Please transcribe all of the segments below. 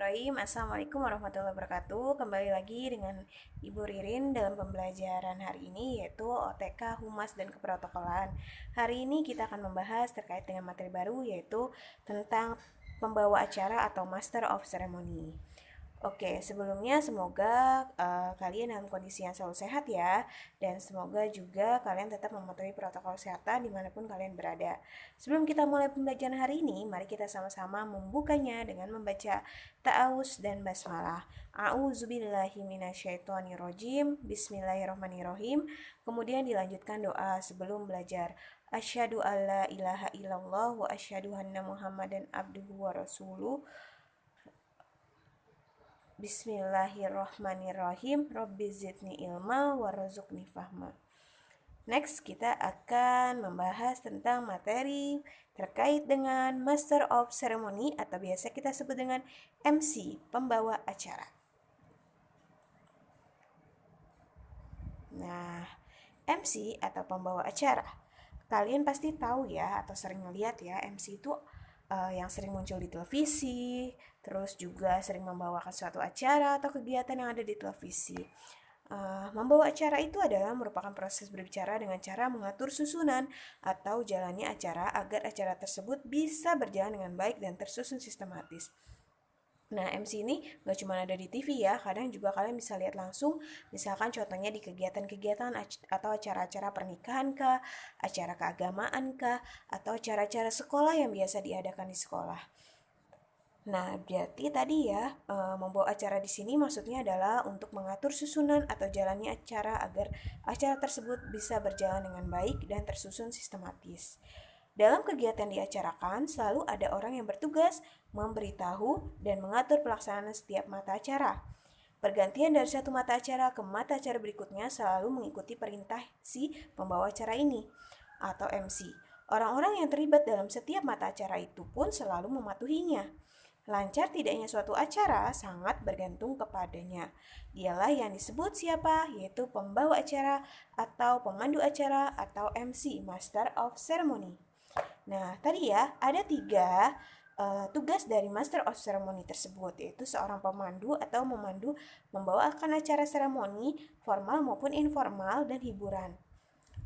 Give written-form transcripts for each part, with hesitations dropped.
Bismillahirrahmanirrahim. Assalamualaikum warahmatullahi wabarakatuh. Kembali lagi dengan Ibu Ririn dalam pembelajaran hari ini, yaitu OTK Humas dan Keprotokolan. Hari ini kita akan membahas terkait dengan materi baru, yaitu tentang pembawa acara atau Master of Ceremony. Oke, sebelumnya semoga kalian dalam kondisi yang selalu sehat ya, dan semoga juga kalian tetap mematuhi protokol kesehatan dimanapun kalian berada. Sebelum kita mulai pembelajaran hari ini, mari kita sama-sama membukanya dengan membaca ta'awuz dan basmalah. A'udzubillahiminasyaitonirrojim, bismillahirrohmanirrohim. Kemudian dilanjutkan doa sebelum belajar. Asyhadu alla ilaha illallah wa asyhadu anna muhammadan abduhu wa rasuluh. Bismillahirrahmanirrahim. Rabbi zidni ilma warzuqni fahma. Next, kita akan membahas tentang materi terkait dengan Master of Ceremony atau biasa kita sebut dengan MC, pembawa acara. Nah, MC atau pembawa acara, kalian pasti tahu ya atau sering melihat ya, MC itu yang sering muncul di televisi, terus juga sering membawakan suatu acara atau kegiatan yang ada di televisi. Membawa acara itu adalah merupakan proses berbicara dengan cara mengatur susunan atau jalannya acara agar acara tersebut bisa berjalan dengan baik dan tersusun sistematis. Nah, MC ini gak cuma ada di TV ya, kadang juga kalian bisa lihat langsung, misalkan contohnya di kegiatan-kegiatan atau acara-acara pernikahan kah, acara keagamaan kah, atau acara-acara sekolah yang biasa diadakan di sekolah. Nah, berarti tadi ya, membawa acara di sini maksudnya adalah untuk mengatur susunan atau jalannya acara agar acara tersebut bisa berjalan dengan baik dan tersusun sistematis. Dalam kegiatan diacarakan, selalu ada orang yang bertugas memberitahu dan mengatur pelaksanaan setiap mata acara. Pergantian dari satu mata acara ke mata acara berikutnya selalu mengikuti perintah si pembawa acara ini atau MC. Orang-orang yang terlibat dalam setiap mata acara itu pun selalu mematuhinya. Lancar tidaknya suatu acara sangat bergantung kepadanya. Dialah yang disebut siapa, yaitu pembawa acara atau pemandu acara atau MC, Master of Ceremony. Nah, tadi ya, ada 3 tugas dari Master of Ceremony tersebut, yaitu seorang pemandu atau memandu membawakan acara seremoni formal maupun informal dan hiburan.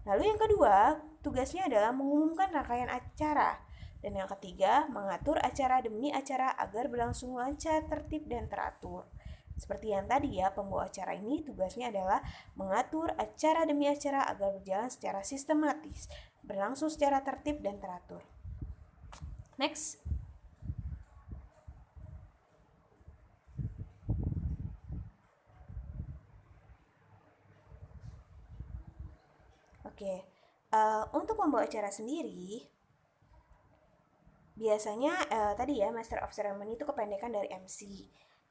Lalu yang kedua, tugasnya adalah mengumumkan rangkaian acara. Dan yang ketiga, mengatur acara demi acara agar berlangsung lancar, tertib, dan teratur. Seperti yang tadi ya, pembawa acara ini tugasnya adalah mengatur acara demi acara agar berjalan secara sistematis, berlangsung secara tertib dan teratur. Next. Oke, untuk membawa acara sendiri, biasanya tadi ya, Master of Ceremony itu kependekan dari MC.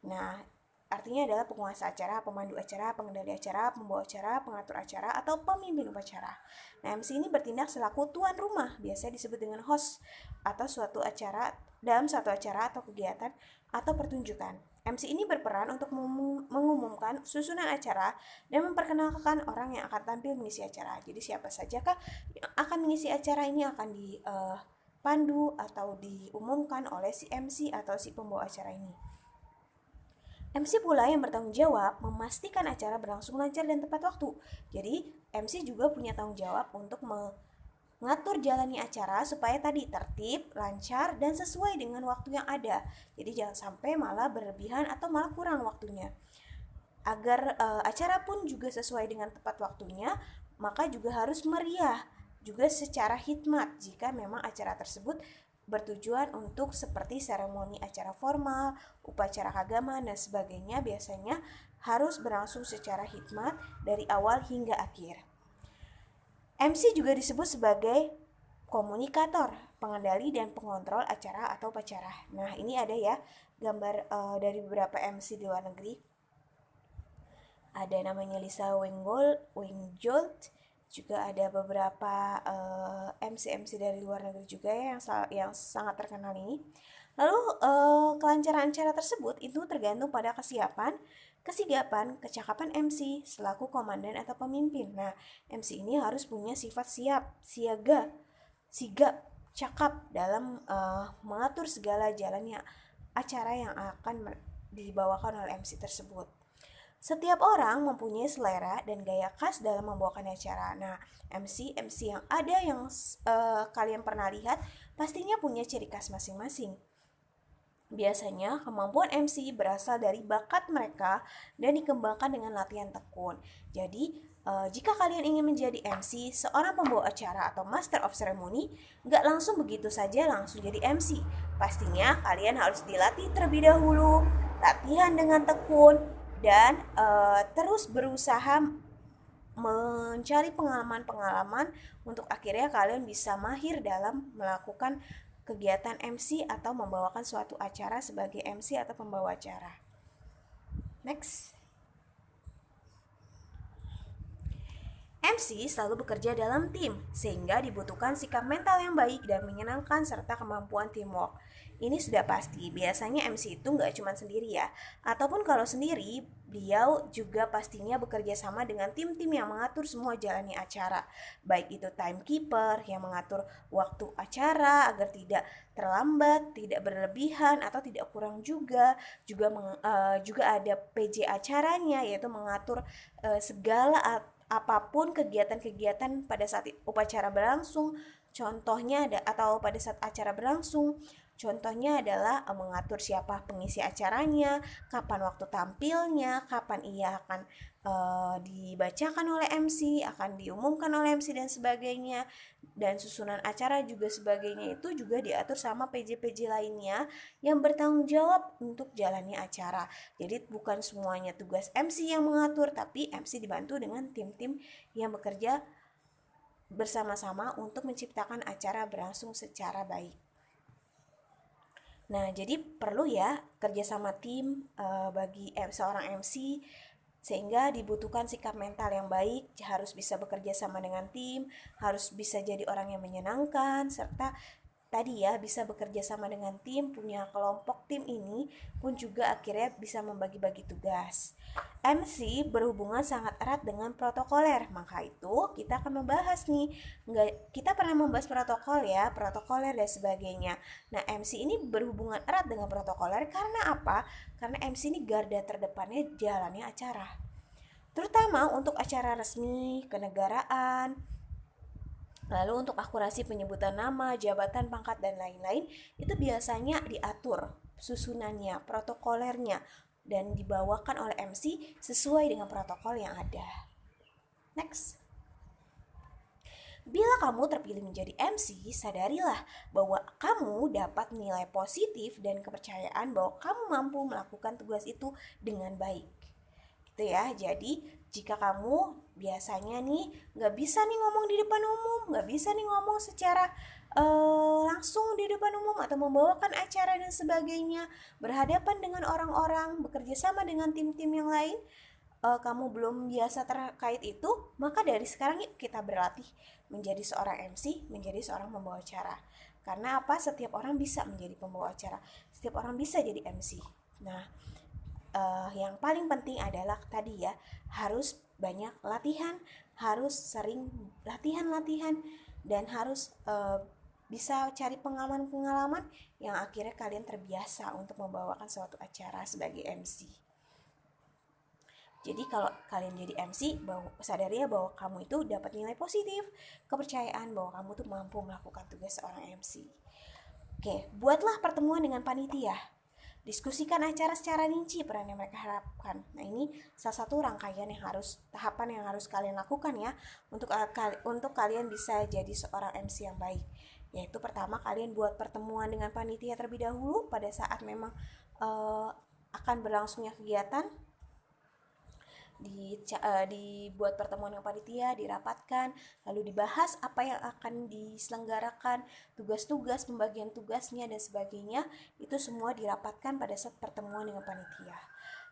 Nah, artinya adalah penguasa acara, pemandu acara, pengendali acara, pembawa acara, pengatur acara, atau pemimpin upacara. Nah, MC ini bertindak selaku tuan rumah, biasanya disebut dengan host, atau suatu acara, dalam suatu acara atau kegiatan atau pertunjukan. MC ini berperan untuk mengumumkan susunan acara dan memperkenalkan orang yang akan tampil mengisi acara. Jadi siapa saja kah yang akan mengisi acara ini akan dipandu atau diumumkan oleh si MC atau si pembawa acara ini. MC pula yang bertanggung jawab memastikan acara berlangsung lancar dan tepat waktu. Jadi MC juga punya tanggung jawab untuk mengatur jalannya acara supaya tadi tertib, lancar, dan sesuai dengan waktu yang ada. Jadi jangan sampai malah berlebihan atau malah kurang waktunya. Agar acara pun juga sesuai dengan tepat waktunya, maka juga harus meriah, juga secara hikmat jika memang acara tersebut bertujuan untuk seperti seremoni acara formal, upacara keagamaan dan sebagainya, biasanya harus berlangsung secara hikmat dari awal hingga akhir. MC juga disebut sebagai komunikator, pengendali dan pengontrol acara atau upacara. Nah, ini ada ya gambar dari beberapa MC di luar negeri. Ada namanya Lisa Wingjolt, juga ada beberapa MC-MC dari luar negeri juga ya yang sangat terkenal ini. Lalu kelancaran acara tersebut itu tergantung pada kesiapan, kesigapan, kecakapan MC selaku komandan atau pemimpin. Nah, MC ini harus punya sifat siap, siaga, sigap, cakap dalam mengatur segala jalannya acara yang akan dibawakan oleh MC tersebut. Setiap orang mempunyai selera dan gaya khas dalam membawakan acara. Nah, MC yang ada yang kalian pernah lihat pastinya punya ciri khas masing-masing. Biasanya, kemampuan MC berasal dari bakat mereka dan dikembangkan dengan latihan tekun. Jadi, jika kalian ingin menjadi MC, seorang pembawa acara atau Master of Ceremony, nggak langsung begitu saja langsung jadi MC. Pastinya kalian harus dilatih terlebih dahulu, latihan dengan tekun, dan terus berusaha mencari pengalaman-pengalaman untuk akhirnya kalian bisa mahir dalam melakukan kegiatan MC atau membawakan suatu acara sebagai MC atau pembawa acara. Next. MC selalu bekerja dalam tim, sehingga dibutuhkan sikap mental yang baik dan menyenangkan serta kemampuan teamwork. Ini sudah pasti, biasanya MC itu nggak cuma sendiri ya, ataupun kalau sendiri, beliau juga pastinya bekerja sama dengan tim-tim yang mengatur semua jalannya acara. Baik itu timekeeper yang mengatur waktu acara agar tidak terlambat, tidak berlebihan atau tidak kurang juga. Juga ada PJ acaranya yaitu mengatur segala apapun kegiatan-kegiatan pada saat upacara berlangsung. Contohnya atau pada saat acara berlangsung. Contohnya adalah mengatur siapa pengisi acaranya, kapan waktu tampilnya, kapan ia akan dibacakan oleh MC, akan diumumkan oleh MC dan sebagainya. Dan susunan acara juga sebagainya itu juga diatur sama PJ-PJ lainnya yang bertanggung jawab untuk jalannya acara. Jadi bukan semuanya tugas MC yang mengatur, tapi MC dibantu dengan tim-tim yang bekerja bersama-sama untuk menciptakan acara berlangsung secara baik. Nah, jadi perlu ya kerjasama tim bagi seorang MC, sehingga dibutuhkan sikap mental yang baik, harus bisa bekerja sama dengan tim, harus bisa jadi orang yang menyenangkan, serta tadi ya bisa bekerja sama dengan tim, punya kelompok tim ini pun juga akhirnya bisa membagi-bagi tugas. MC berhubungan sangat erat dengan protokoler, maka itu kita akan membahas nih. Kita pernah membahas protokoler dan sebagainya. Nah, MC ini berhubungan erat dengan protokoler karena apa? Karena MC ini garda terdepannya jalannya acara. Terutama untuk acara resmi, kenegaraan, lalu untuk akurasi penyebutan nama, jabatan, pangkat, dan lain-lain, itu biasanya diatur susunannya, protokolernya, dan dibawakan oleh MC sesuai dengan protokol yang ada. Next. Bila kamu terpilih menjadi MC, sadarilah bahwa kamu dapat nilai positif dan kepercayaan bahwa kamu mampu melakukan tugas itu dengan baik. Gitu ya, jadi jika kamu biasanya nih nggak bisa nih ngomong di depan umum, nggak bisa nih ngomong secara langsung di depan umum atau membawakan acara dan sebagainya, berhadapan dengan orang-orang, bekerja sama dengan tim-tim yang lain, kamu belum biasa terkait itu, maka dari sekarang yuk kita berlatih menjadi seorang MC, menjadi seorang pembawa acara. Karena apa? Setiap orang bisa menjadi pembawa acara, setiap orang bisa jadi MC. Nah, yang paling penting adalah tadi ya, harus banyak latihan, harus sering latihan dan harus bisa cari pengalaman-pengalaman yang akhirnya kalian terbiasa untuk membawakan suatu acara sebagai MC. Jadi kalau kalian jadi MC, sadari ya bahwa kamu itu dapat nilai positif, kepercayaan bahwa kamu tuh mampu melakukan tugas seorang MC. Oke, buatlah pertemuan dengan panitia. Diskusikan acara secara rinci peran yang mereka harapkan. Nah, ini salah satu rangkaian tahapan yang harus kalian lakukan ya untuk kalian bisa jadi seorang MC yang baik. Yaitu pertama, kalian buat pertemuan dengan panitia terlebih dahulu pada saat memang akan berlangsungnya kegiatan. Dibuat pertemuan dengan panitia, dirapatkan, lalu dibahas apa yang akan diselenggarakan, tugas-tugas, pembagian tugasnya dan sebagainya. Itu semua dirapatkan pada saat pertemuan dengan panitia.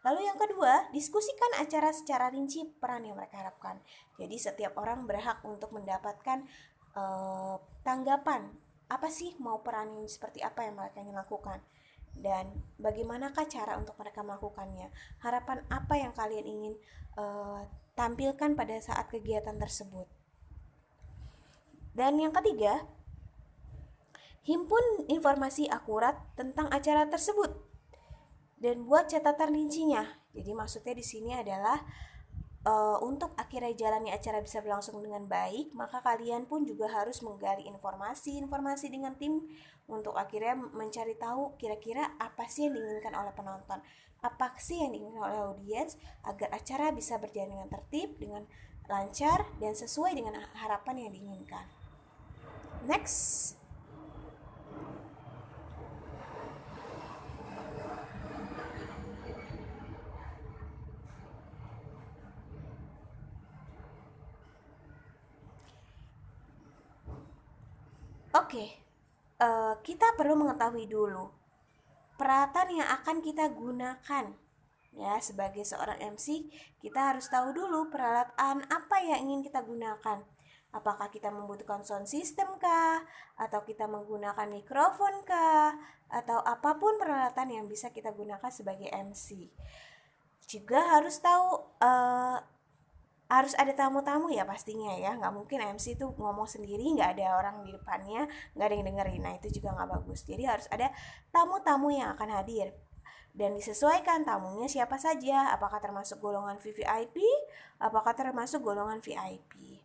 Lalu yang kedua, diskusikan acara secara rinci peran yang mereka harapkan. Jadi setiap orang berhak untuk mendapatkan tanggapan, apa sih mau peran ini, seperti apa yang mereka ingin lakukan, dan bagaimanakah cara untuk mereka melakukannya, harapan apa yang kalian ingin tampilkan pada saat kegiatan tersebut. Dan yang ketiga, himpun informasi akurat tentang acara tersebut dan buat catatan rincinya. Jadi maksudnya di sini adalah untuk akhirnya jalannya acara bisa berlangsung dengan baik, maka kalian pun juga harus menggali informasi dengan tim untuk akhirnya mencari tahu kira-kira apa sih yang diinginkan oleh penonton, apa sih yang diinginkan oleh audiens agar acara bisa berjalan dengan tertib, dengan lancar, dan sesuai dengan harapan yang diinginkan. Next. Oke, kita perlu mengetahui dulu peralatan yang akan kita gunakan. Ya, sebagai seorang MC, kita harus tahu dulu peralatan apa yang ingin kita gunakan. Apakah kita membutuhkan sound system kah? Atau kita menggunakan mikrofon kah? Atau apapun peralatan yang bisa kita gunakan sebagai MC. Juga harus tahu harus ada tamu-tamu ya pastinya ya, nggak mungkin MC tuh ngomong sendiri nggak ada orang di depannya, nggak ada yang dengerin. Nah itu juga nggak bagus. Jadi harus ada tamu-tamu yang akan hadir dan disesuaikan tamunya siapa saja, apakah termasuk golongan VVIP, apakah termasuk golongan VIP.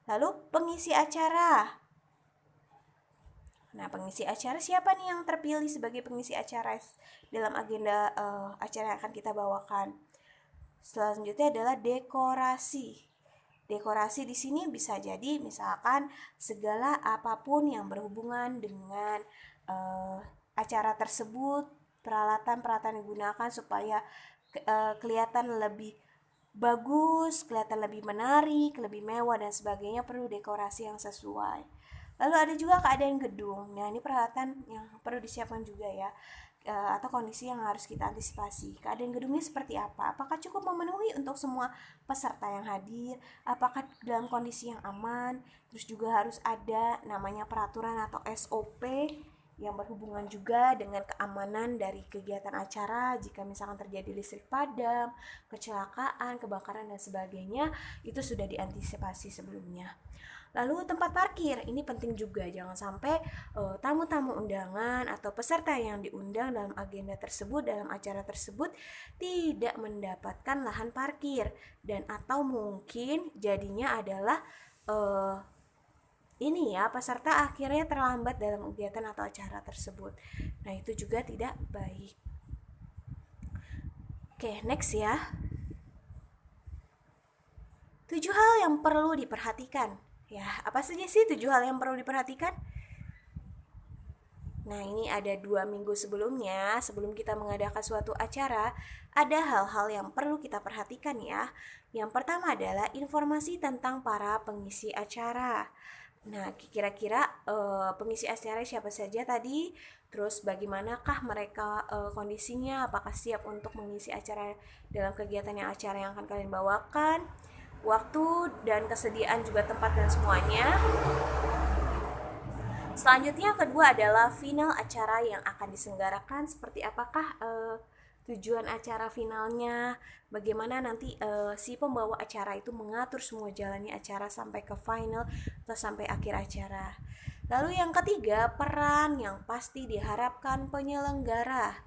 Lalu pengisi acara. Nah pengisi acara siapa nih yang terpilih sebagai pengisi acara dalam agenda acara yang akan kita bawakan? Selanjutnya adalah dekorasi. Dekorasi di sini bisa jadi misalkan segala apapun yang berhubungan dengan acara tersebut, peralatan-peralatan yang digunakan supaya kelihatan lebih bagus, kelihatan lebih menarik, lebih mewah dan sebagainya, perlu dekorasi yang sesuai. Lalu ada juga keadaan gedung. Nah, ini peralatan yang perlu disiapkan juga ya, atau kondisi yang harus kita antisipasi. Keadaan gedungnya seperti apa? Apakah cukup memenuhi untuk semua peserta yang hadir? Apakah dalam kondisi yang aman? Terus juga harus ada namanya peraturan atau SOP yang berhubungan juga dengan keamanan dari kegiatan acara. Jika misalkan terjadi listrik padam, kecelakaan, kebakaran dan sebagainya, itu sudah diantisipasi sebelumnya. Lalu tempat parkir, ini penting juga, jangan sampai tamu-tamu undangan atau peserta yang diundang dalam agenda tersebut, dalam acara tersebut tidak mendapatkan lahan parkir, dan atau mungkin jadinya adalah ini ya, peserta akhirnya terlambat dalam kegiatan atau acara tersebut. Nah itu juga tidak baik. Oke, next ya. 7 hal yang perlu diperhatikan. Ya, apa saja sih 7 hal yang perlu diperhatikan? Nah, ini ada 2 minggu sebelumnya, sebelum kita mengadakan suatu acara, ada hal-hal yang perlu kita perhatikan ya. Yang pertama adalah informasi tentang para pengisi acara. Nah, kira-kira pengisi acara siapa saja tadi? Terus bagaimanakah mereka kondisinya? Apakah siap untuk mengisi acara dalam kegiatan acara yang akan kalian bawakan? Waktu dan kesediaan juga tempat dan semuanya. Selanjutnya kedua adalah final acara yang akan diselenggarakan, seperti apakah tujuan acara finalnya, bagaimana nanti si pembawa acara itu mengatur semua jalannya acara sampai ke final atau sampai akhir acara. Lalu yang ketiga, peran yang pasti diharapkan penyelenggara.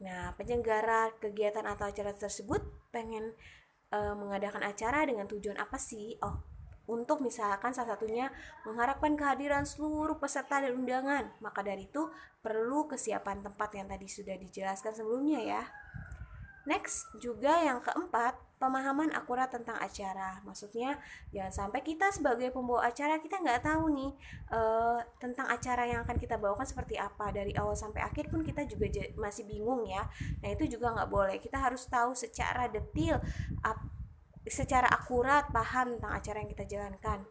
Nah, penyelenggara kegiatan atau acara tersebut pengen mengadakan acara dengan tujuan apa sih? Oh, untuk misalkan salah satunya mengharapkan kehadiran seluruh peserta dan undangan. Maka dari itu perlu kesiapan tempat yang tadi sudah dijelaskan sebelumnya ya. Next, juga yang keempat, pemahaman akurat tentang acara. Maksudnya jangan sampai kita sebagai pembawa acara kita nggak tahu nih tentang acara yang akan kita bawakan seperti apa. Dari awal sampai akhir pun kita juga masih bingung ya. Nah itu juga nggak boleh. Kita harus tahu secara detail, secara akurat paham tentang acara yang kita jalankan.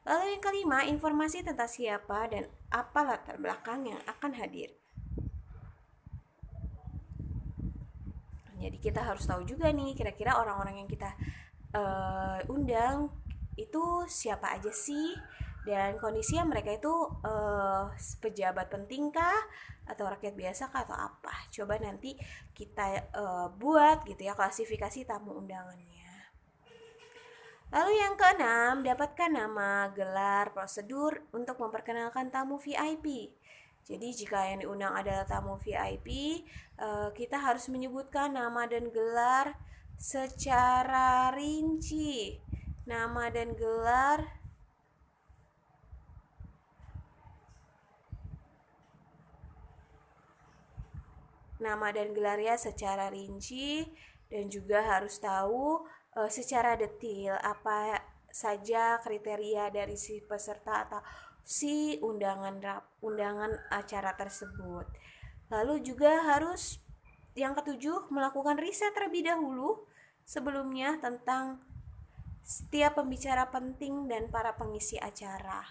Lalu yang kelima, informasi tentang siapa dan apa latar belakang yang akan hadir. Jadi kita harus tahu juga nih kira-kira orang-orang yang kita undang itu siapa aja sih, dan kondisinya mereka itu pejabat pentingkah atau rakyat biasa kah atau apa. Coba nanti kita buat gitu ya klasifikasi tamu undangannya. Lalu yang keenam, dapatkan nama, gelar, prosedur untuk memperkenalkan tamu VIP. Jadi jika yang diundang adalah tamu VIP, kita harus menyebutkan nama dan gelar secara rinci. Nama dan gelar gelarnya secara rinci, dan juga harus tahu secara detail apa saja kriteria dari si peserta atau si undangan acara tersebut. Lalu juga harus yang ketujuh, melakukan riset terlebih dahulu sebelumnya tentang setiap pembicara penting dan para pengisi acara.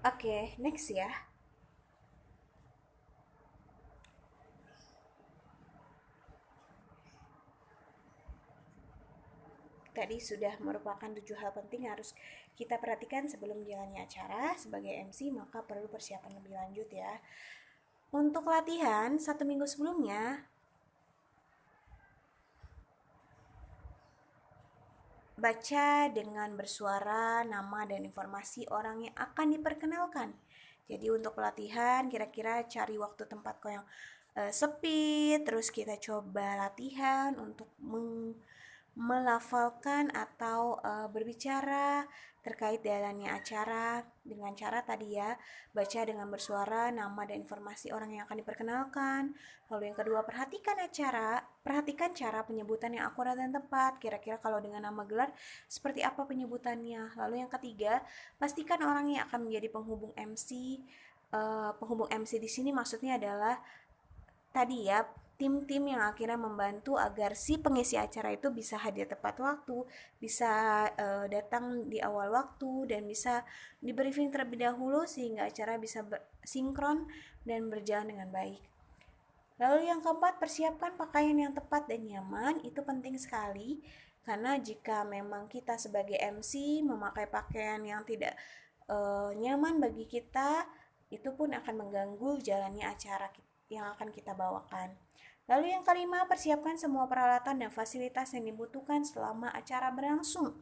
Oke, next ya. Tadi sudah merupakan 7 hal penting yang harus kita perhatikan sebelum jalannya acara. Sebagai MC maka perlu persiapan lebih lanjut ya. Untuk latihan 1 minggu sebelumnya, baca dengan bersuara nama dan informasi orang yang akan diperkenalkan. Jadi untuk pelatihan kira-kira cari waktu tempat kok yang sepi, terus kita coba latihan untuk melafalkan atau berbicara terkait jalannya acara dengan cara tadi ya, baca dengan bersuara nama dan informasi orang yang akan diperkenalkan. Lalu yang kedua, perhatikan cara penyebutan yang akurat dan tepat. Kira-kira kalau dengan nama gelar seperti apa penyebutannya. Lalu yang ketiga, pastikan orang yang akan menjadi penghubung MC. Penghubung MC di sini maksudnya adalah tadi ya, tim-tim yang akhirnya membantu agar si pengisi acara itu bisa hadir tepat waktu, bisa datang di awal waktu, dan bisa di briefing terlebih dahulu sehingga acara bisa sinkron dan berjalan dengan baik. Lalu yang keempat, persiapkan pakaian yang tepat dan nyaman. Itu penting sekali karena jika memang kita sebagai MC memakai pakaian yang tidak nyaman bagi kita, itu pun akan mengganggu jalannya acara yang akan kita bawakan. Lalu yang kelima, persiapkan semua peralatan dan fasilitas yang dibutuhkan selama acara berlangsung.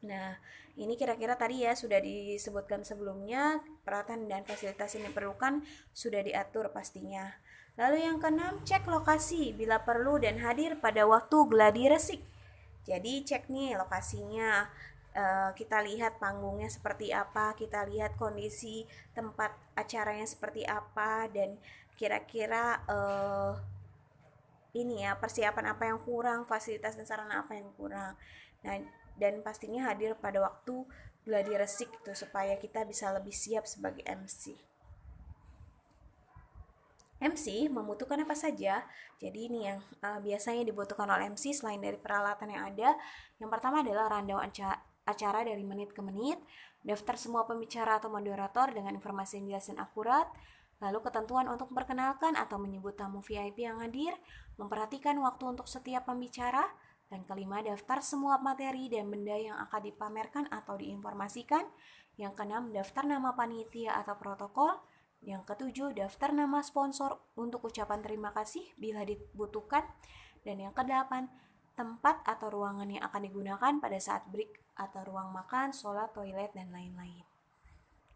Nah, ini kira-kira tadi ya sudah disebutkan sebelumnya, peralatan dan fasilitas yang diperlukan sudah diatur pastinya. Lalu yang keenam, cek lokasi bila perlu dan hadir pada waktu gladi resik. Jadi cek nih lokasinya, kita lihat panggungnya seperti apa, kita lihat kondisi tempat acaranya seperti apa, dan kira-kira ini ya persiapan apa yang kurang, fasilitas dan sarana apa yang kurang. Nah, dan pastinya hadir pada waktu gladi resik itu supaya kita bisa lebih siap sebagai MC. MC membutuhkan apa saja? Jadi ini yang biasanya dibutuhkan oleh MC selain dari peralatan yang ada. Yang pertama adalah rundown acara dari menit ke menit, daftar semua pembicara atau moderator dengan informasi yang jelas dan akurat, lalu ketentuan untuk memperkenalkan atau menyebut tamu VIP yang hadir, memperhatikan waktu untuk setiap pembicara, dan kelima, daftar semua materi dan benda yang akan dipamerkan atau diinformasikan. Yang keenam, daftar nama panitia atau protokol. Yang ketujuh, daftar nama sponsor untuk ucapan terima kasih bila dibutuhkan. Dan yang kedelapan, tempat atau ruangan yang akan digunakan pada saat break atau ruang makan, sholat, toilet, dan lain-lain.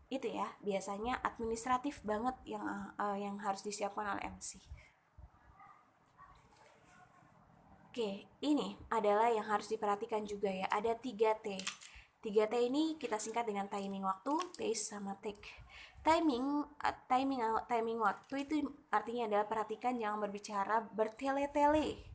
Itu ya, biasanya administratif banget yang harus disiapkan oleh MC. Oke, ini adalah yang harus diperhatikan juga ya. Ada 3T. 3T ini kita singkat dengan timing waktu, taste, sama take. Timing waktu itu artinya adalah perhatikan jangan berbicara bertele-tele.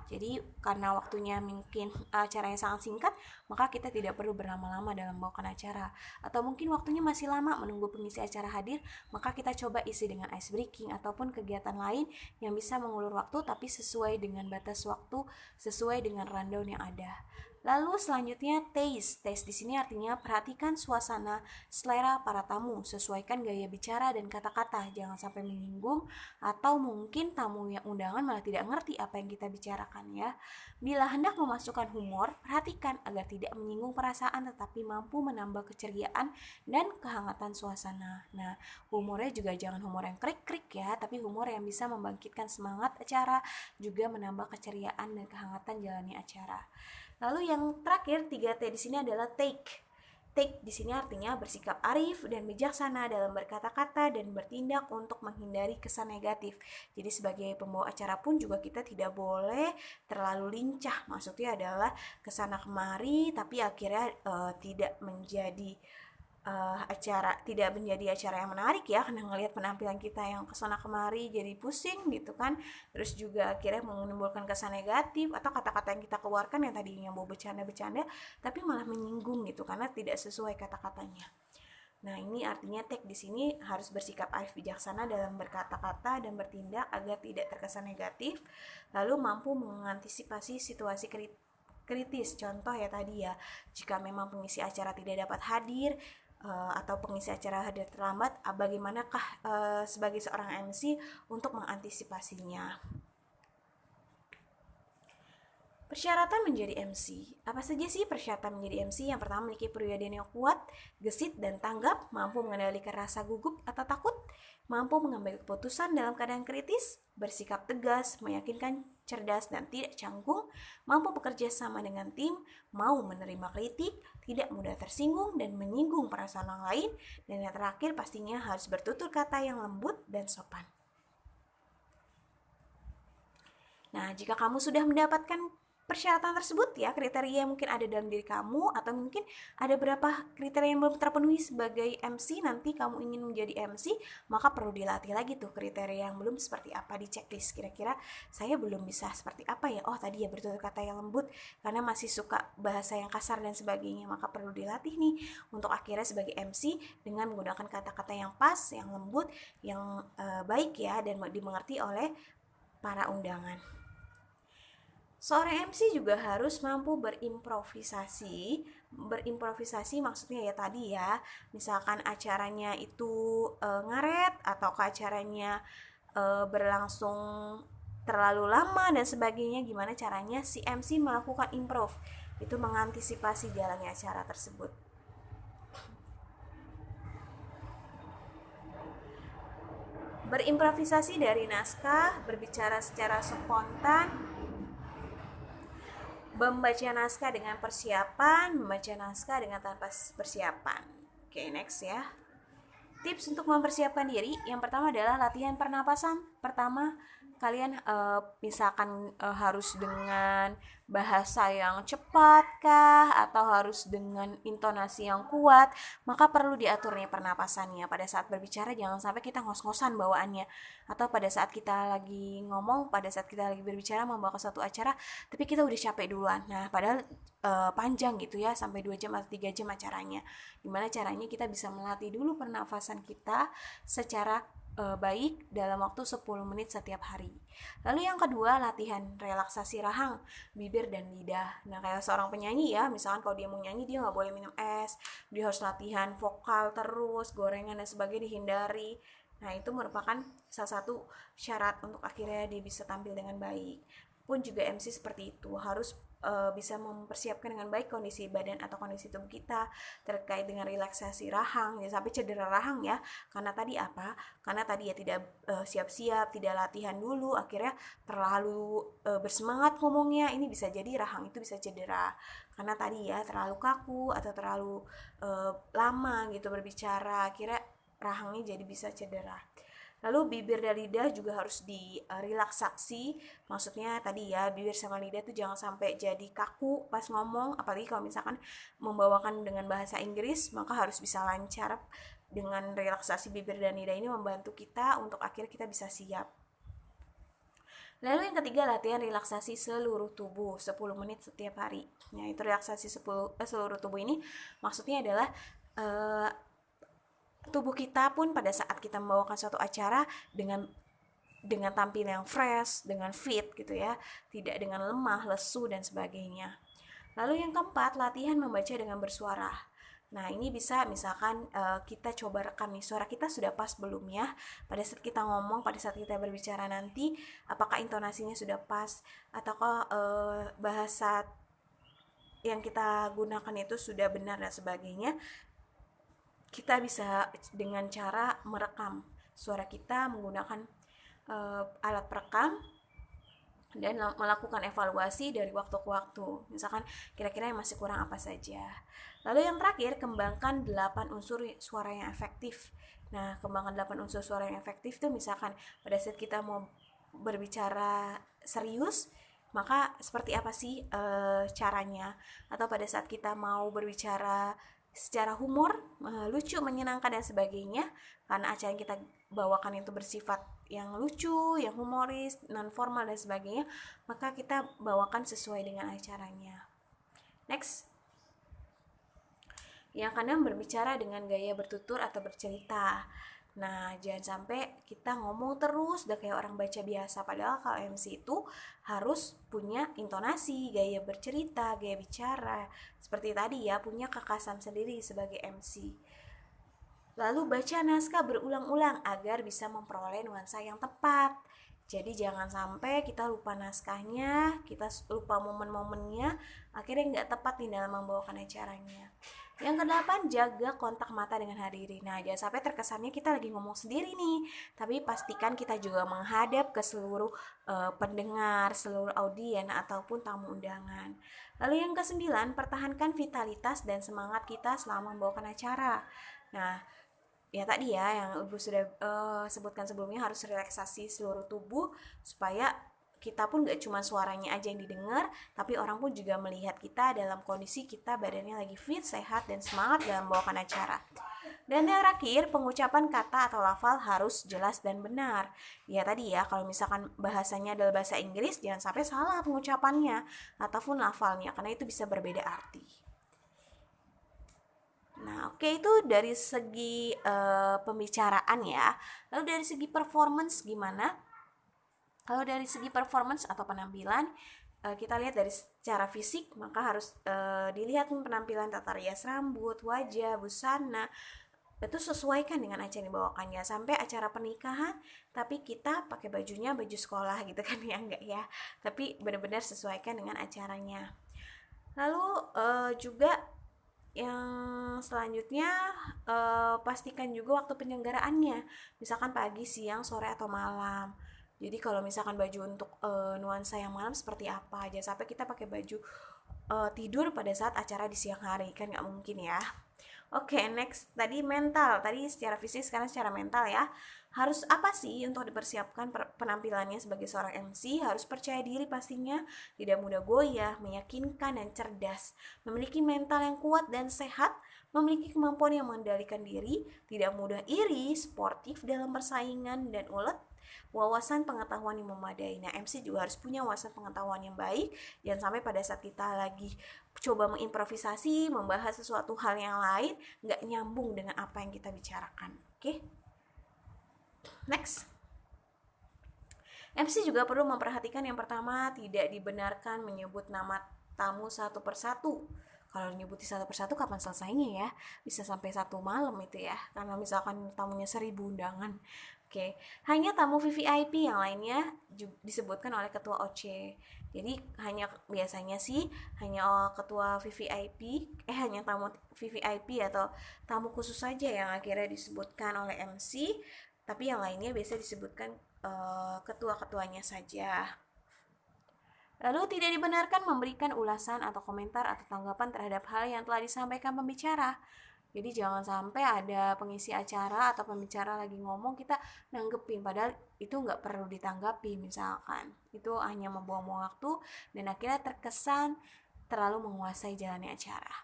Jadi karena waktunya mungkin acaranya sangat singkat, maka kita tidak perlu berlama-lama dalam membawakan acara. Atau mungkin waktunya masih lama menunggu pengisi acara hadir, maka kita coba isi dengan ice breaking ataupun kegiatan lain yang bisa mengulur waktu tapi sesuai dengan batas waktu, sesuai dengan rundown yang ada. Lalu selanjutnya taste. Taste di sini artinya perhatikan suasana, selera para tamu, sesuaikan gaya bicara dan kata-kata, jangan sampai menyinggung atau mungkin tamu yang undangan malah tidak ngerti apa yang kita bicarakan ya. Bila hendak memasukkan humor, perhatikan agar tidak menyinggung perasaan tetapi mampu menambah keceriaan dan kehangatan suasana. Nah, humornya juga jangan humor yang krik-krik ya, tapi humor yang bisa membangkitkan semangat acara, juga menambah keceriaan dan kehangatan jalannya acara. Lalu yang terakhir 3T di sini adalah take. Take di sini artinya bersikap arif dan bijaksana dalam berkata-kata dan bertindak untuk menghindari kesan negatif. Jadi sebagai pembawa acara pun juga kita tidak boleh terlalu lincah. Maksudnya adalah kesana kemari tapi akhirnya tidak menjadi acara tidak menjadi acara yang menarik ya, karena ngelihat penampilan kita yang kesana kemari jadi pusing gitu kan, terus juga akhirnya menimbulkan kesan negatif atau kata-kata yang kita keluarkan yang tadinya mau bercanda-bercanda tapi malah menyinggung gitu karena tidak sesuai kata-katanya. Nah, ini artinya take di sini harus bersikap arif bijaksana dalam berkata-kata dan bertindak agar tidak terkesan negatif, lalu mampu mengantisipasi situasi kritis. Contoh ya tadi ya, jika memang pengisi acara tidak dapat hadir atau pengisi acara hadir terlambat, bagaimanakah sebagai seorang MC untuk mengantisipasinya? Persyaratan menjadi MC. Apa saja sih persyaratan menjadi MC? Yang pertama, memiliki kepribadian yang kuat, gesit dan tanggap, mampu mengendalikan rasa gugup atau takut, mampu mengambil keputusan dalam keadaan kritis, bersikap tegas, meyakinkan, cerdas dan tidak canggung, mampu bekerja sama dengan tim, mau menerima kritik, tidak mudah tersinggung dan menyinggung perasaan orang lain, dan yang terakhir pastinya harus bertutur kata yang lembut dan sopan. Nah, jika kamu sudah mendapatkan persyaratan tersebut ya, kriteria yang mungkin ada dalam diri kamu atau mungkin ada beberapa kriteria yang belum terpenuhi sebagai MC, nanti kamu ingin menjadi MC, maka perlu dilatih lagi tuh kriteria yang belum seperti apa di checklist. Kira-kira saya belum bisa seperti apa ya? Oh, tadi ya bertutur kata yang lembut karena masih suka bahasa yang kasar dan sebagainya, maka perlu dilatih nih untuk akhirnya sebagai MC dengan menggunakan kata-kata yang pas, yang lembut, yang baik ya dan dimengerti oleh para undangan. Seorang MC juga harus mampu berimprovisasi. Berimprovisasi maksudnya ya tadi ya, misalkan acaranya itu ngaret atau acaranya berlangsung terlalu lama dan sebagainya, gimana caranya si MC melakukan improv, itu mengantisipasi jalannya acara tersebut. Berimprovisasi dari naskah, berbicara secara spontan, membaca naskah dengan persiapan, membaca naskah dengan tanpa persiapan. Oke, next ya. Tips untuk mempersiapkan diri, yang pertama adalah latihan pernapasan. Pertama, kalian misalkan harus dengan bahasa yang cepat kah, atau harus dengan intonasi yang kuat, maka perlu diaturnya pernapasannya. Pada saat berbicara jangan sampai kita ngos-ngosan bawaannya, atau pada saat kita lagi ngomong, pada saat kita lagi berbicara membawa ke suatu acara, tapi kita udah capek duluan. Nah, padahal panjang gitu ya, sampai 2 jam atau 3 jam acaranya. Gimana caranya kita bisa melatih dulu pernafasan kita secara baik dalam waktu 10 menit setiap hari. Lalu yang kedua, latihan relaksasi rahang, bibir dan lidah. Nah, kayak seorang penyanyi ya, misalkan kalau dia mau nyanyi dia nggak boleh minum es, dia harus latihan vokal terus, gorengan dan sebagainya dihindari. Nah, itu merupakan salah satu syarat untuk akhirnya dia bisa tampil dengan baik. Pun juga MC seperti itu, harus bisa mempersiapkan dengan baik kondisi badan atau kondisi tubuh kita terkait dengan relaksasi rahang, ya sampai cedera rahang ya, karena tadi apa? Karena tadi ya tidak siap-siap, tidak latihan dulu, akhirnya terlalu bersemangat ngomongnya, ini bisa jadi rahang itu bisa cedera karena tadi ya terlalu kaku atau terlalu lama gitu berbicara, akhirnya rahangnya jadi bisa cedera. Lalu bibir dan lidah juga harus direlaksasi. Maksudnya tadi ya, bibir sama lidah tuh jangan sampai jadi kaku pas ngomong. Apalagi kalau misalkan membawakan dengan bahasa Inggris, maka harus bisa lancar. Dengan relaksasi bibir dan lidah ini membantu kita untuk akhirnya kita bisa siap. Lalu yang ketiga, latihan relaksasi seluruh tubuh 10 menit setiap hari. Nah, itu relaksasi seluruh tubuh ini maksudnya adalah tubuh kita pun pada saat kita membawakan suatu acara dengan tampil yang fresh, dengan fit gitu ya, tidak dengan lemah, lesu dan sebagainya. Lalu yang keempat, latihan membaca dengan bersuara. Nah, ini bisa misalkan kita coba rekam nih, suara kita sudah pas belum ya? Pada saat kita ngomong, pada saat kita berbicara nanti, apakah intonasinya sudah pas, ataukah bahasa yang kita gunakan itu sudah benar dan sebagainya. Kita bisa dengan cara merekam suara kita menggunakan alat perekam dan melakukan evaluasi dari waktu ke waktu. Misalkan kira-kira yang masih kurang apa saja. Lalu yang terakhir, kembangkan 8 unsur suara yang efektif. Nah, kembangkan 8 unsur suara yang efektif itu misalkan pada saat kita mau berbicara serius, maka seperti apa sih caranya? Atau pada saat kita mau berbicara secara humor, lucu, menyenangkan dan sebagainya, karena acara yang kita bawakan itu bersifat yang lucu, yang humoris, non formal dan sebagainya, maka kita bawakan sesuai dengan acaranya. Next. Yang keenam, berbicara dengan gaya bertutur atau bercerita. Nah, jangan sampai kita ngomong terus udah kayak orang baca biasa, padahal kalau MC itu harus punya intonasi, gaya bercerita, gaya bicara. Seperti tadi ya, punya kekhasan sendiri sebagai MC. Lalu baca naskah berulang-ulang agar bisa memperoleh nuansa yang tepat. Jadi jangan sampai kita lupa naskahnya, kita lupa momen-momennya, akhirnya nggak tepat nih dalam membawakan acaranya. Yang kedelapan, jaga kontak mata dengan hadirin. Nah, jangan sampai terkesannya kita lagi ngomong sendiri nih, tapi pastikan kita juga menghadap ke seluruh pendengar, seluruh audien ataupun tamu undangan. Lalu yang kesembilan, pertahankan vitalitas dan semangat kita selama membawakan acara. Nah, ya tadi ya yang Ibu sudah sebutkan sebelumnya, harus relaksasi seluruh tubuh supaya kita pun gak cuma suaranya aja yang didengar, tapi orang pun juga melihat kita dalam kondisi kita badannya lagi fit, sehat, dan semangat dalam membawakan acara. Dan yang terakhir, pengucapan kata atau lafal harus jelas dan benar. Ya tadi ya, kalau misalkan bahasanya adalah bahasa Inggris, jangan sampai salah pengucapannya ataupun lafalnya, karena itu bisa berbeda arti. Nah, oke, itu dari segi pembicaraan ya. Lalu dari segi performance gimana? Kalau dari segi performance atau penampilan, kita lihat dari secara fisik, maka harus dilihat penampilan tata rias rambut, wajah, busana, itu sesuaikan dengan acara yang dibawakannya. Sampai acara pernikahan tapi kita pakai bajunya baju sekolah gitu kan ya, enggak ya, tapi benar-benar sesuaikan dengan acaranya. Lalu juga yang selanjutnya, pastikan juga waktu penyelenggaraannya, misalkan pagi, siang, sore, atau malam. Jadi kalau misalkan baju untuk nuansa yang malam seperti apa, jangan sampai kita pakai baju tidur pada saat acara di siang hari, kan nggak mungkin ya. Oke, next. Tadi mental. Tadi secara fisik, sekarang secara mental ya. Harus apa sih untuk dipersiapkan penampilannya sebagai seorang MC? Harus percaya diri pastinya, tidak mudah goyah, meyakinkan dan cerdas, memiliki mental yang kuat dan sehat, memiliki kemampuan yang mengendalikan diri, tidak mudah iri, sportif dalam persaingan dan ulet, wawasan pengetahuan yang memadai. Nah, MC juga harus punya wawasan pengetahuan yang baik, jangan sampai pada saat kita lagi coba mengimprovisasi, membahas sesuatu hal yang lain, nggak nyambung dengan apa yang kita bicarakan. Oke? Next. MC juga perlu memperhatikan yang pertama, tidak dibenarkan menyebut nama tamu satu persatu. Kalau nyebutin satu persatu kapan selesainya ya? Bisa sampai satu malam itu ya, karena misalkan tamunya 1.000 undangan. Oke, hanya tamu VVIP, yang lainnya disebutkan oleh ketua OC. Jadi hanya biasanya sih hanya ketua VVIP, hanya tamu VVIP atau tamu khusus saja yang akhirnya disebutkan oleh MC, tapi yang lainnya biasa disebutkan ketua-ketuanya saja. Lalu tidak dibenarkan memberikan ulasan atau komentar atau tanggapan terhadap hal yang telah disampaikan pembicara. Jadi jangan sampai ada pengisi acara atau pembicara lagi ngomong kita nanggepin, padahal itu nggak perlu ditanggapi misalkan. Itu hanya membuang-buang waktu dan akhirnya terkesan terlalu menguasai jalannya acara.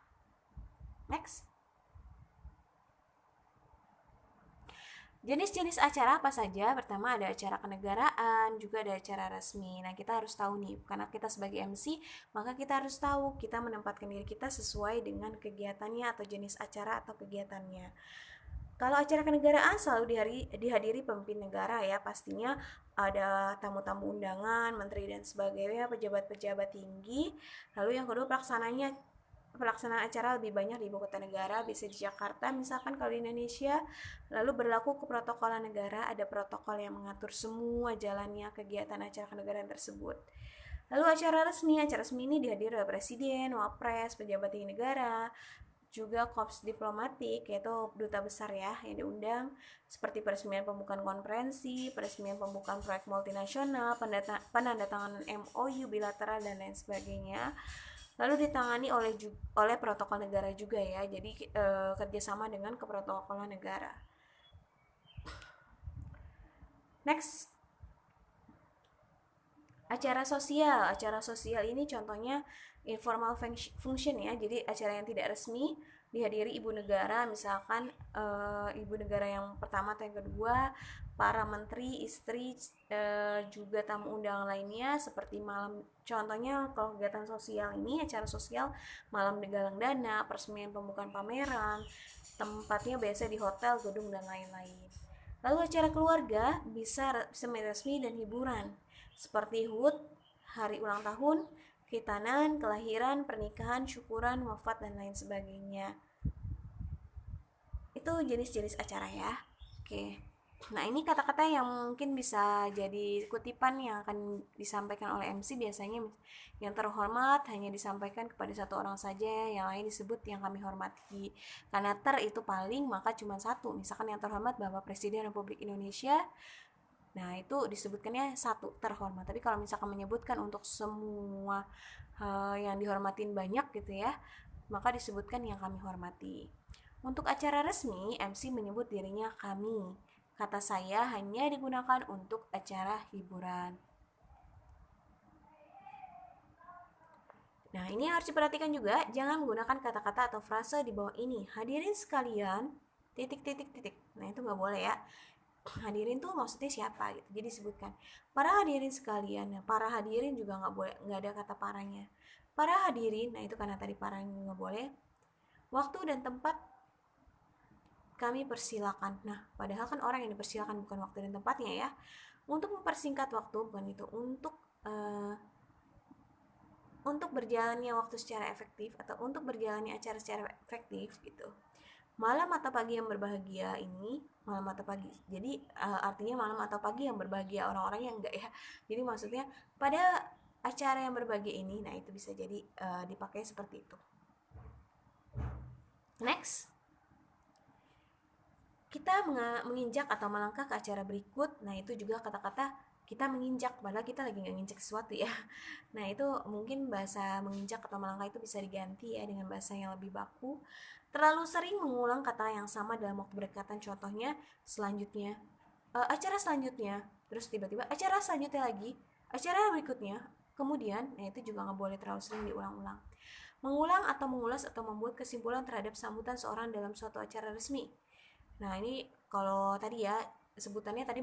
Next. Jenis-jenis acara apa saja? Pertama ada acara kenegaraan, juga ada acara resmi. Nah, kita harus tahu nih, karena kita sebagai MC, maka kita harus tahu kita menempatkan diri kita sesuai dengan kegiatannya atau jenis acara atau kegiatannya. Kalau acara kenegaraan selalu dihadiri pemimpin negara ya, pastinya ada tamu-tamu undangan, menteri dan sebagainya, pejabat-pejabat tinggi. Lalu yang kedua pelaksanaan acara lebih banyak di ibu kota negara, bisa di Jakarta misalkan kalau di Indonesia. Lalu berlaku keprotokolan negara, ada protokol yang mengatur semua jalannya kegiatan acara kenegaraan tersebut. Lalu acara resmi ini dihadiri oleh presiden, wapres, pejabat tinggi negara, juga korps diplomatik, yaitu duta besar ya yang diundang, seperti peresmian pembukaan konferensi, peresmian pembukaan proyek multinasional, penandatanganan MOU bilateral dan lain sebagainya. Lalu ditangani oleh protokol negara juga ya, jadi kerjasama dengan keprotokolan negara. Next, acara sosial ini contohnya informal function ya, jadi acara yang tidak resmi dihadiri ibu negara, misalkan ibu negara yang pertama atau yang kedua, para menteri, istri, juga tamu undangan lainnya, seperti malam, contohnya kalau kegiatan sosial ini, acara sosial malam galang dana, peresmian pembukaan pameran, tempatnya biasa di hotel, gedung, dan lain-lain. Lalu acara keluarga bisa semi-resmi dan hiburan, seperti HUT, hari ulang tahun, khitanan, kelahiran, pernikahan, syukuran, wafat, dan lain sebagainya. Itu jenis-jenis acara ya. Oke. Nah, ini kata-kata yang mungkin bisa jadi kutipan yang akan disampaikan oleh MC. Biasanya yang terhormat hanya disampaikan kepada satu orang saja, yang lain disebut yang kami hormati. Karena itu paling, maka cuma satu. Misalkan yang terhormat Bapak Presiden Republik Indonesia, nah itu disebutkannya satu, terhormat. Tapi kalau misalkan menyebutkan untuk semua yang dihormatin banyak gitu ya, maka disebutkan yang kami hormati. Untuk acara resmi, MC menyebut dirinya kami. Kata saya hanya digunakan untuk acara hiburan. Nah, ini harus diperhatikan juga, jangan menggunakan kata-kata atau frase di bawah ini. Hadirin sekalian, titik. Nah, itu nggak boleh ya. Hadirin tuh maksudnya siapa gitu. Jadi sebutkan para hadirin sekalian. Nah, para hadirin juga nggak boleh, nggak ada kata paranya. Para hadirin, nah itu karena tadi paranya nggak boleh. Waktu dan tempat kami persilakan. Nah, padahal kan orang yang dipersilakan bukan waktu dan tempatnya ya. Untuk mempersingkat waktu, bukan itu, untuk berjalannya waktu secara efektif atau untuk berjalannya acara secara efektif gitu, Malam atau pagi yang berbahagia ini, malam atau pagi. Jadi artinya malam atau pagi yang berbahagia, orang-orang yang enggak ya. Jadi maksudnya pada acara yang berbahagia ini, nah itu bisa jadi dipakai seperti itu. Next, kita menginjak atau melangkah ke acara berikut. Nah itu juga kata-kata kita menginjak, padahal kita lagi nggak nginjak sesuatu ya. Nah itu mungkin bahasa menginjak atau melangkah itu bisa diganti ya dengan bahasa yang lebih baku. Terlalu sering mengulang kata yang sama dalam waktu berdekatan, contohnya selanjutnya, acara selanjutnya, terus tiba-tiba acara selanjutnya lagi, acara berikutnya, kemudian, nah itu juga nggak boleh terlalu sering diulang-ulang. Mengulang atau mengulas atau membuat kesimpulan terhadap sambutan seorang dalam suatu acara resmi. Nah ini kalau tadi ya sebutannya tadi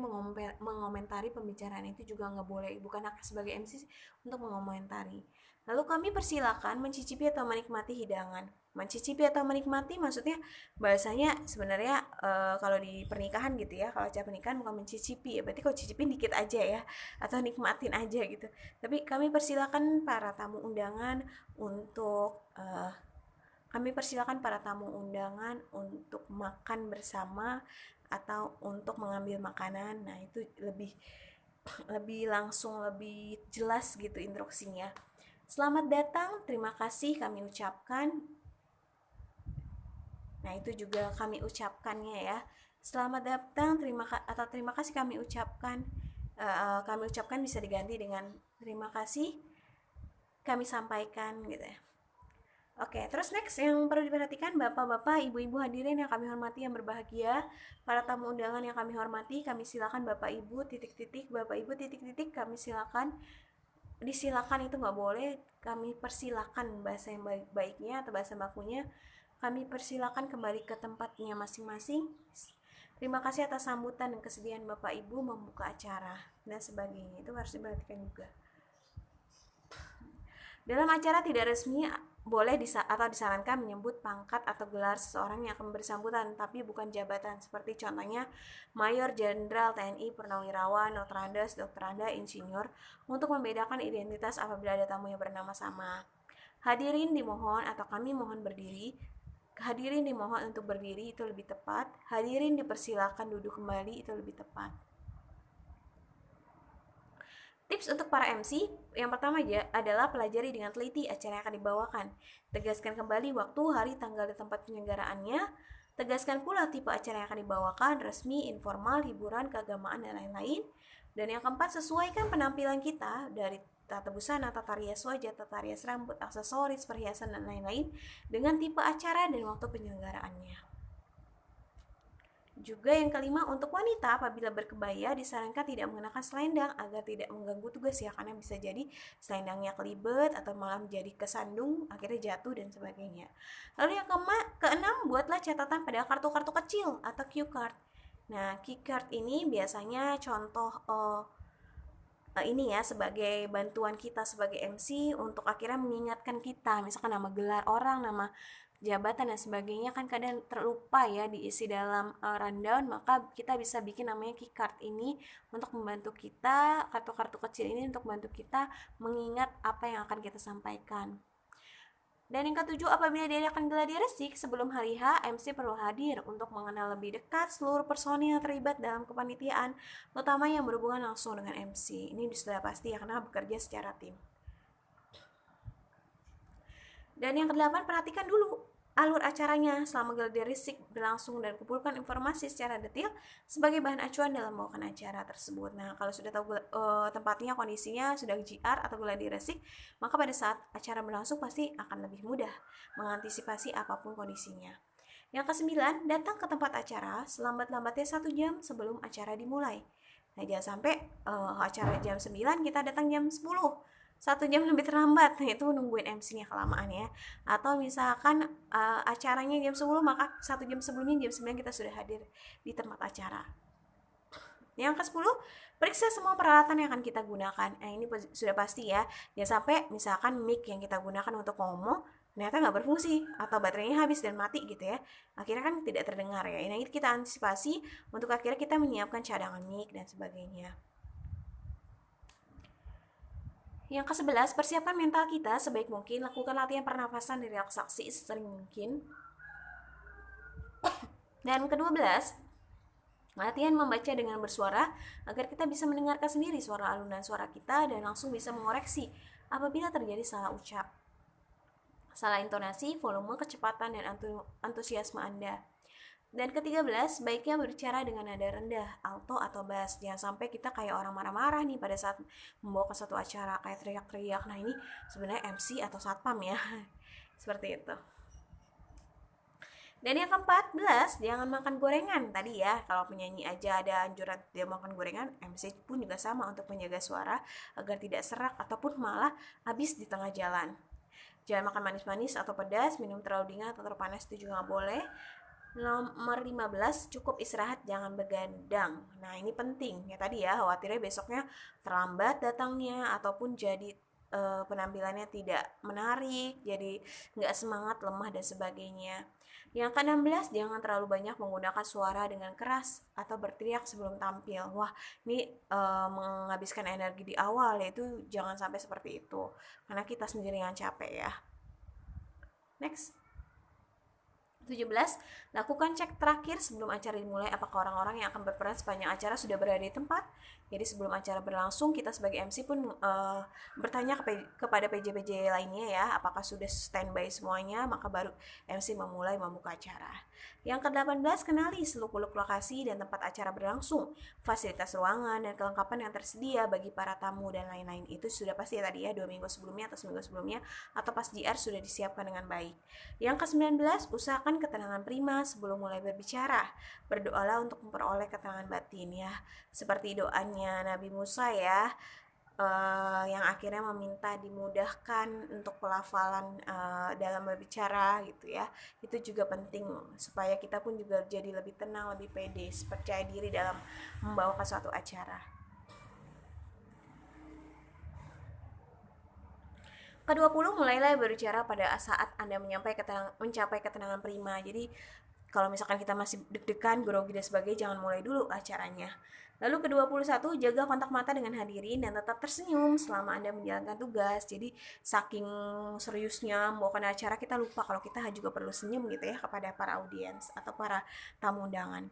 mengomentari pembicaraan, itu juga nggak boleh, bukan hak sebagai MC untuk mengomentari. Lalu kami persilakan mencicipi atau menikmati hidangan. Mencicipi atau menikmati maksudnya bahasanya sebenarnya kalau di pernikahan gitu ya, kalau acara pernikahan bukan mencicipi ya, berarti kalau cicipin dikit aja ya, atau nikmatin aja gitu. Tapi kami persilakan para tamu undangan untuk kami persilakan para tamu undangan untuk makan bersama atau untuk mengambil makanan. Nah, itu lebih lebih langsung, lebih jelas gitu instruksinya. Selamat datang, terima kasih kami ucapkan. Nah, itu juga kami ucapkannya ya. Selamat datang, terima kasih kami ucapkan. Kami ucapkan bisa diganti dengan terima kasih kami sampaikan gitu ya. Oke, terus next yang perlu diperhatikan, bapak-bapak, ibu-ibu hadirin yang kami hormati yang berbahagia, para tamu undangan yang kami hormati, kami silakan bapak ibu titik-titik, bapak ibu titik-titik, kami silakan, disilakan itu nggak boleh, kami persilakan bahasa yang baiknya atau bahasa bakunya, kami persilakan kembali ke tempatnya masing-masing. Terima kasih atas sambutan dan kesediaan bapak ibu membuka acara dan sebagainya, itu harus diperhatikan juga. Dalam acara tidak resmi boleh atau disarankan menyebut pangkat atau gelar seseorang yang akan bersambutan, tapi bukan jabatan, seperti contohnya Mayor Jenderal TNI Purnawirawan, Dr. Andes, Dr. Anda, Insinyur, untuk membedakan identitas apabila ada tamu yang bernama sama. Hadirin dimohon atau kami mohon berdiri. Hadirin dimohon untuk berdiri, itu lebih tepat. Hadirin dipersilakan duduk kembali, itu lebih tepat. Tips untuk para MC, yang pertama adalah pelajari dengan teliti acara yang akan dibawakan. Tegaskan kembali waktu, hari, tanggal, dan tempat penyelenggaraannya. Tegaskan pula tipe acara yang akan dibawakan, resmi, informal, hiburan, keagamaan, dan lain-lain. Dan yang keempat, sesuaikan penampilan kita dari tata busana, tata rias wajah, tata rias rambut, aksesoris, perhiasan, dan lain-lain dengan tipe acara dan waktu penyelenggaraannya. Juga yang kelima, untuk wanita apabila berkebaya disarankan tidak menggunakan selendang agar tidak mengganggu tugas ya, karena bisa jadi selendangnya kelibet atau malah menjadi kesandung, akhirnya jatuh dan sebagainya. Lalu yang keenam, buatlah catatan pada kartu-kartu kecil atau cue card. Nah, cue card ini biasanya contoh ini ya sebagai bantuan kita sebagai MC untuk akhirnya mengingatkan kita, misalkan nama gelar orang, nama jabatan dan sebagainya kan kadang terlupa ya diisi dalam rundown, maka kita bisa bikin namanya key card ini untuk membantu kita, kartu-kartu kecil ini untuk membantu kita mengingat apa yang akan kita sampaikan. Dan yang ketujuh, apabila diadakan gladi resik sebelum hari H, MC perlu hadir untuk mengenal lebih dekat seluruh personil yang terlibat dalam kepanitiaan, terutama yang berhubungan langsung dengan MC. Ini sudah pasti ya, karena bekerja secara tim. Dan yang kedelapan, perhatikan dulu alur acaranya selama gladi resik berlangsung dan kumpulkan informasi secara detail sebagai bahan acuan dalam membawakan acara tersebut. Nah, kalau sudah tahu tempatnya, kondisinya, sudah GR atau gladi resik, maka pada saat acara berlangsung pasti akan lebih mudah mengantisipasi apapun kondisinya. Yang kesembilan, datang ke tempat acara selambat-lambatnya 1 jam sebelum acara dimulai. Nah, jangan sampai acara jam 9 kita datang jam 10. 1 jam lebih terlambat, itu nungguin MC-nya kelamaan ya. Atau misalkan acaranya jam 10, maka 1 jam sebelumnya jam 9 kita sudah hadir di tempat acara. Yang ke-10, periksa semua peralatan yang akan kita gunakan. Nah, ini sudah pasti ya. Jangan sampai misalkan mic yang kita gunakan untuk ngomong ternyata nggak berfungsi atau baterainya habis dan mati gitu ya. Akhirnya kan tidak terdengar ya. Nah, ini kita antisipasi untuk akhirnya kita menyiapkan cadangan mic dan sebagainya. Yang ke-11, persiapkan mental kita sebaik mungkin. Lakukan latihan pernafasan dan relaksasi sesering mungkin. Dan ke-12, latihan membaca dengan bersuara agar kita bisa mendengarkan sendiri suara alunan suara kita dan langsung bisa mengoreksi apabila terjadi salah ucap, salah intonasi, volume, kecepatan, dan antusiasme Anda. Dan ke-13, baiknya berbicara dengan nada rendah, alto atau bass. Jangan sampai kita kayak orang marah-marah nih pada saat membawakan satu acara, kayak teriak-teriak. Nah, ini sebenarnya MC atau satpam ya. Seperti itu. Dan yang ke-14, jangan makan gorengan. Tadi ya, kalau penyanyi aja ada anjuran tidak makan gorengan, MC pun juga sama untuk menjaga suara agar tidak serak ataupun malah habis di tengah jalan. Jangan makan manis-manis atau pedas, minum terlalu dingin atau terlalu panas itu juga nggak boleh. Nomor 15, cukup istirahat, jangan begadang. Nah, ini penting. Ya tadi ya, khawatirnya besoknya terlambat datangnya ataupun jadi penampilannya tidak menarik, jadi nggak semangat, lemah dan sebagainya. Yang ke-16, jangan terlalu banyak menggunakan suara dengan keras atau berteriak sebelum tampil. Wah, ini menghabiskan energi di awal, yaitu jangan sampai seperti itu. Karena kita sendiri yang capek ya. Next. 17, lakukan cek terakhir sebelum acara dimulai apakah orang-orang yang akan berperan sepanjang acara sudah berada di tempat. Jadi sebelum acara berlangsung, kita sebagai MC pun bertanya kepada PJ-PJ lainnya ya, apakah sudah standby semuanya, maka baru MC memulai membuka acara. Yang ke-18, kenali seluk-beluk lokasi dan tempat acara berlangsung, fasilitas ruangan dan kelengkapan yang tersedia bagi para tamu dan lain-lain. Itu sudah pasti ya tadi ya, 2 minggu sebelumnya atau seminggu sebelumnya atau pas JR sudah disiapkan dengan baik. Yang ke-19, usahakan ketenangan prima sebelum mulai berbicara. Berdoalah untuk memperoleh ketenangan batin ya. Seperti doanya Nabi Musa ya, yang akhirnya meminta dimudahkan untuk pelafalan dalam berbicara gitu ya. Itu juga penting supaya kita pun juga jadi lebih tenang, lebih pede, percaya diri dalam membawakan suatu acara. Ke-20, mulailah berbicara pada saat Anda mencapai ketenangan prima. Jadi kalau misalkan kita masih deg-degan, grogi dan sebagainya, jangan mulai dulu acaranya. Lalu ke-21, jaga kontak mata dengan hadirin dan tetap tersenyum selama Anda menjalankan tugas. Jadi saking seriusnya membawakan acara, kita lupa kalau kita juga perlu senyum gitu ya kepada para audiens atau para tamu undangan.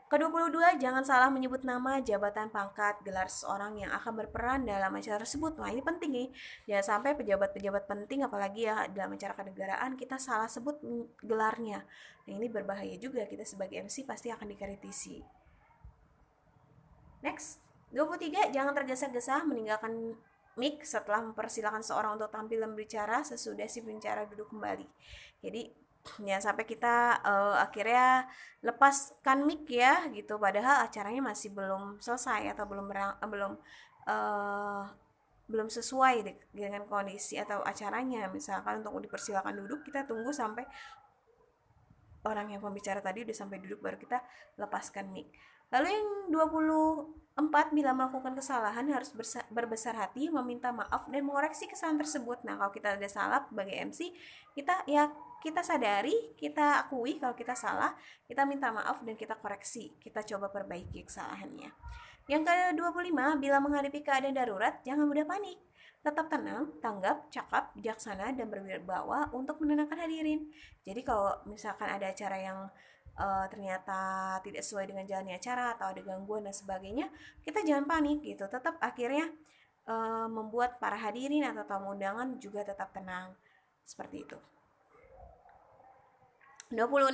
Ke-22, jangan salah menyebut nama, jabatan, pangkat, gelar seseorang yang akan berperan dalam acara tersebut. Nah, ini penting nih. Jangan sampai pejabat-pejabat penting, apalagi ya dalam acara kenegaraan, kita salah sebut gelarnya. Nah, ini berbahaya juga. Kita sebagai MC pasti akan dikritisi. Next. 23, jangan tergesa-gesa meninggalkan mic setelah mempersilahkan seorang untuk tampil dan berbicara sesudah si pembicara duduk kembali. Jadi jangan sampai kita akhirnya lepaskan mic ya gitu, padahal acaranya masih belum selesai atau belum sesuai dengan kondisi atau acaranya. Misalkan untuk dipersilakan duduk, kita tunggu sampai orang yang pembicara tadi udah sampai duduk baru kita lepaskan mic. Lalu yang 24, bila melakukan kesalahan harus berbesar hati, meminta maaf dan mengoreksi kesalahan tersebut. Nah, kalau kita ada salah sebagai MC, kita sadari, kita akui kalau kita salah, kita minta maaf dan kita koreksi, kita coba perbaiki kesalahannya. Yang ke-25, bila menghadapi keadaan darurat, jangan mudah panik. Tetap tenang, tanggap, cakap, bijaksana, dan berwibawa untuk menenangkan hadirin. Jadi kalau misalkan ada acara yang ternyata tidak sesuai dengan jalannya acara atau ada gangguan dan sebagainya, kita jangan panik gitu. Tetap akhirnya membuat para hadirin atau tamu undangan juga tetap tenang. Seperti itu. 26,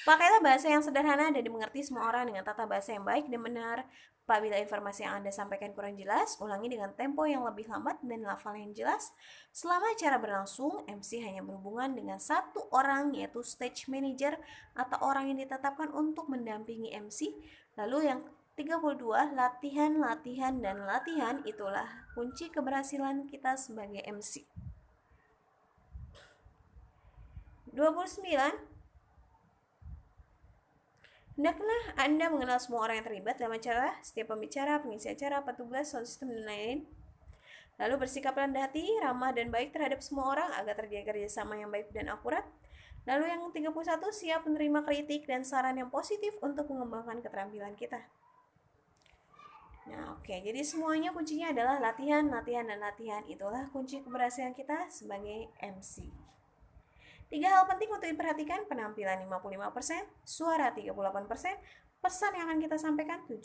pakailah bahasa yang sederhana dan dimengerti semua orang dengan tata bahasa yang baik dan benar. Apabila informasi yang Anda sampaikan kurang jelas, ulangi dengan tempo yang lebih lambat dan lafal yang jelas. Selama acara berlangsung, MC hanya berhubungan dengan satu orang, yaitu stage manager atau orang yang ditetapkan untuk mendampingi MC. Lalu yang 32, latihan, latihan, dan latihan itulah kunci keberhasilan kita sebagai MC. 29, hendaklah Anda mengenal semua orang yang terlibat dalam acara, setiap pembicara, pengisi acara, petugas, sound system, dan lain-lain. Lalu bersikap rendah hati, ramah, dan baik terhadap semua orang agar terjaga kerjasama yang baik dan akurat. Lalu yang 31, siap menerima kritik dan saran yang positif untuk mengembangkan keterampilan kita. Nah, oke. Jadi semuanya kuncinya adalah latihan, latihan, dan latihan. Itulah kunci keberhasilan kita sebagai MC. 3 hal penting untuk diperhatikan: penampilan 55%, suara 38%, pesan yang akan kita sampaikan 7%.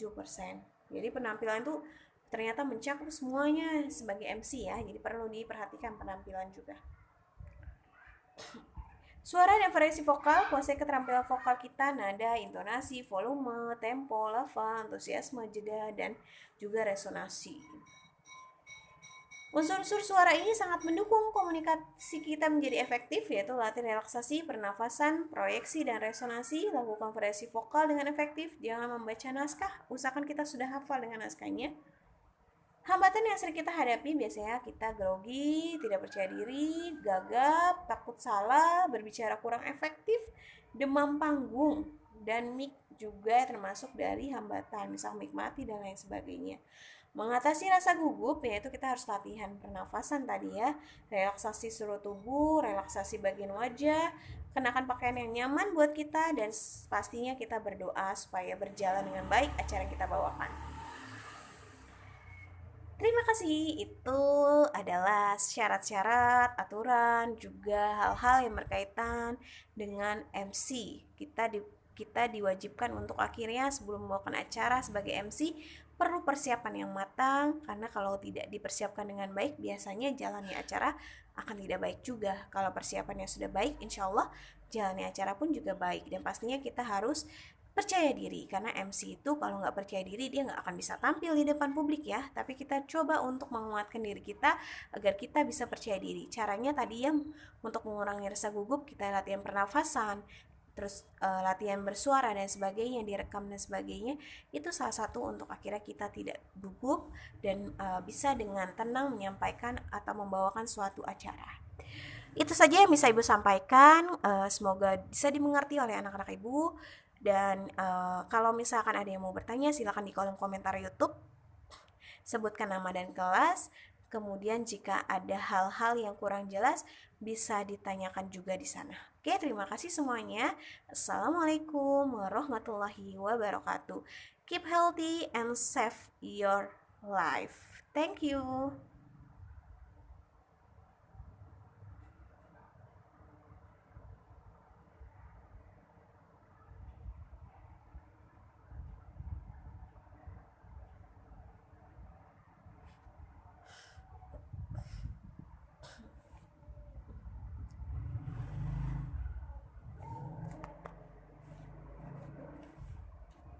Jadi penampilan itu ternyata mencakup semuanya sebagai MC ya, jadi perlu diperhatikan penampilan juga. Suara dan variasi vokal, kuasai keterampilan vokal kita, nada, intonasi, volume, tempo, lava, antusiasme, jeda, dan juga resonasi. Unsur-unsur suara ini sangat mendukung komunikasi kita menjadi efektif, yaitu latih relaksasi, pernafasan, proyeksi, dan resonasi. Lakukan variasi vokal dengan efektif. Jangan membaca naskah, usahakan kita sudah hafal dengan naskahnya. Hambatan yang sering kita hadapi biasanya kita grogi, tidak percaya diri, gagap, takut salah, berbicara kurang efektif, demam panggung, dan mic juga termasuk dari hambatan, misal mic mati dan lain sebagainya. Mengatasi rasa gugup yaitu kita harus latihan pernafasan tadi ya, relaksasi seluruh tubuh, relaksasi bagian wajah, kenakan pakaian yang nyaman buat kita, dan pastinya kita berdoa supaya berjalan dengan baik acara yang kita bawakan. Terima kasih. Itu adalah syarat-syarat, aturan, juga hal-hal yang berkaitan dengan MC. Kita diwajibkan untuk akhirnya sebelum membawakan acara sebagai MC perlu persiapan yang matang, karena kalau tidak dipersiapkan dengan baik biasanya jalannya acara akan tidak baik juga. Kalau persiapannya sudah baik, insya Allah jalannya acara pun juga baik. Dan pastinya kita harus percaya diri, karena MC itu kalau nggak percaya diri dia nggak akan bisa tampil di depan publik ya. Tapi kita coba untuk menguatkan diri kita agar kita bisa percaya diri. Caranya tadi ya, untuk mengurangi rasa gugup kita latihan pernafasan, terus latihan bersuara dan sebagainya, direkam dan sebagainya. Itu salah satu untuk akhirnya kita tidak gugup dan bisa dengan tenang menyampaikan atau membawakan suatu acara. Itu saja yang bisa Ibu sampaikan. Semoga bisa dimengerti oleh anak-anak Ibu. Dan kalau misalkan ada yang mau bertanya, silakan di kolom komentar YouTube. Sebutkan nama dan kelas. Kemudian jika ada hal-hal yang kurang jelas, bisa ditanyakan juga di sana. Oke, terima kasih semuanya. Assalamualaikum warahmatullahi wabarakatuh. Keep healthy and save your life. Thank you.